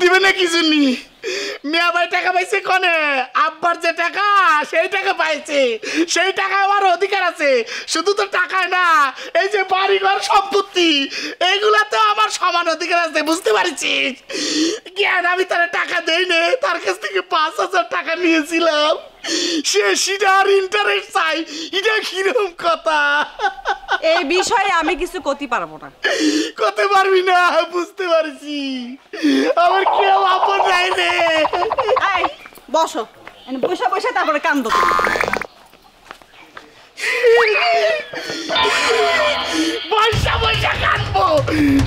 দিবে না কিছু নি মিয়া ভাই টাকা পাইছে কনে আব্বার যে টাকা সেই টাকা পাইছে সেই টাকা আমার অধিকার আছে শুধু তো টাকায় না এই যে বাড়িঘর সম্পত্তি এইগুলা তো আমার সমান অধিকার আছে বুঝতে পারছিস জ্ঞান আমি তার টাকা দেই নে তার কাছ থেকে ৫,০০০ টাকা নিয়েছিলাম সে সিটার ইন্টারেস্ট চাই এটা কিরকম কথা এই বিষয়ে আমি কিছু করতে পারবো না করতে পারবি না বুঝতে পারছি আমার কেউ আপন নাই রে এই বসো বসে বসে তারপরে কান্দো বৈশা বৈশা কাঁদবো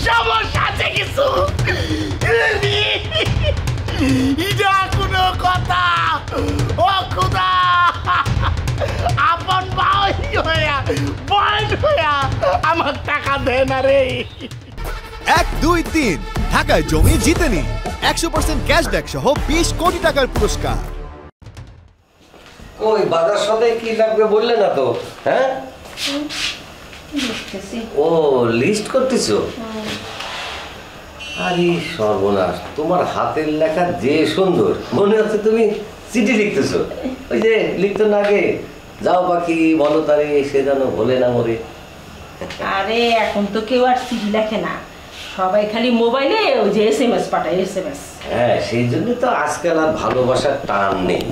সমস্যা আছে কিছু এটা কোনো কথা ও খোদা আপন ভাই হইয়া বয়স হইয়া আমার টাকা দে না রে 1, 2, 3 ঢাকায় জমি জিতে নি 100% ক্যাশব্যাক সহ 20 কোটি টাকার পুরস্কার ওই বাজার সাথে কি লাগবে বললে না তো হ্যাঁ ও লিস্ট করতেছো আরে সর্বনাশ তোমার হাতের লেখা যে সুন্দর মনে হচ্ছে তুমি চিঠি লিখতেছো ওই যে লিখতো না আগে যাও পাখি বলো তারে সে যেন ভোলে না মরে আরে এখন তো কেউ আর চিঠি লেখে না সবাই খালি মোবাইলে ওই যে SMS পাঠায় SMS হ্যাঁ সেই জন্য তো আজকাল আর ভালোবাসার টান নেই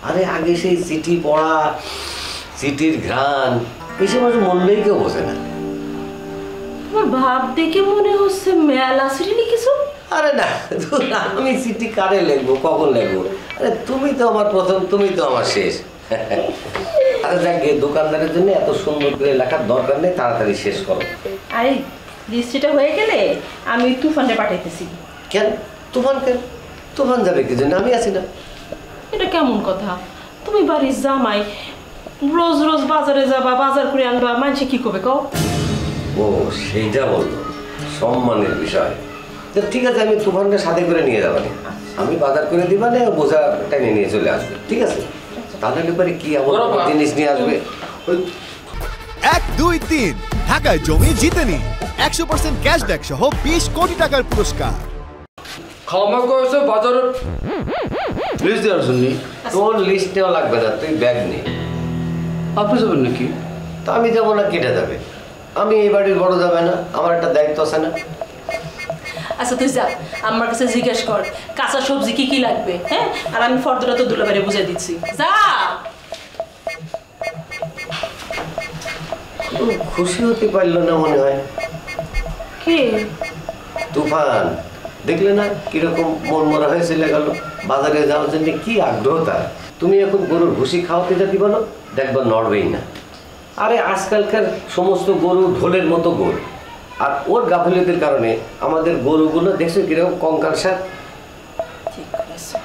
আরে আগে সেই চিঠি পড়া চিঠির ঘ্রাণ এসব মনলেই কেউ বোঝে না তোমার ভাব দেখে মনে হচ্ছে মেলা চিঠি লিখেছো আরে না আমি চিঠি কারে লিখবো কখন লিখবো আরে তুমি তো আমার প্রথম তুমি তো আমার শেষ আরে যাক দোকানদারের জন্য এত সুন্দর করে লেখার দরকার নেই তাড়াতাড়ি শেষ করো আরে লিস্টটা হয়ে গেলে আমি তুফানে পাঠাইতেছি কেন তুফান যাবে কি জন্য আমি আছি না এটা কেমন কথা তুমি বাড়ির জামাই রোজ রোজ বাজারে যাবা বাজার করে আনবা মানুষে কি করবে কও ও সেইটা বলতো সম্মানের বিষয় তো ঠিক আছে আমি তুফানকে সাথে করে নিয়ে যাবো আমি বাজার করে দিবা না বোঝা টেনে নিয়ে চলে আসবে ঠিক আছে তাহলে পরে কি আবার জিনিস নিয়ে আসবে 1, 2, 3 ঢাকায় জমি জিতে নি 100% ক্যাশব্যাক সহ 20 কোটি টাকার পুরস্কার ক্ষমা করছে বাজার লিস্ট দেওয়ার জন্য তোর লিস্ট নেওয়া লাগবে না তুই ব্যাগ নে আপনি যাবেন নাকি তা আমি যাবো না কেটে যাবে আমি এই বাড়ির বড় যাবে না আমার একটা দায়িত্ব আছে না আচ্ছা তুই যা আমার কাছে জিজ্ঞেস কর কাঁচা সবজি কি কি লাগবে হ্যাঁ আর আমি ফর্দটা তো দুলাবারে বুঝিয়ে দিচ্ছি যা খুশি হতে পারলো না মনে হয় কে তুফান দেখলে না কিরকম মন মরা হয়ে চলে গেল বাজারে যাওয়ার জন্য কি আগ্রহ তার তুমি এখন গরুর ভুসি খাওয়াতে যাবি বলো দেখবা নড়বেই না আরে আজকালকার সমস্ত গরু ঢোলের মতো গরু আর ওর গাফিলতির কারণে আমাদের গরুগুলো দেখছো কিরকম কঙ্কাল সার ঠিক আছে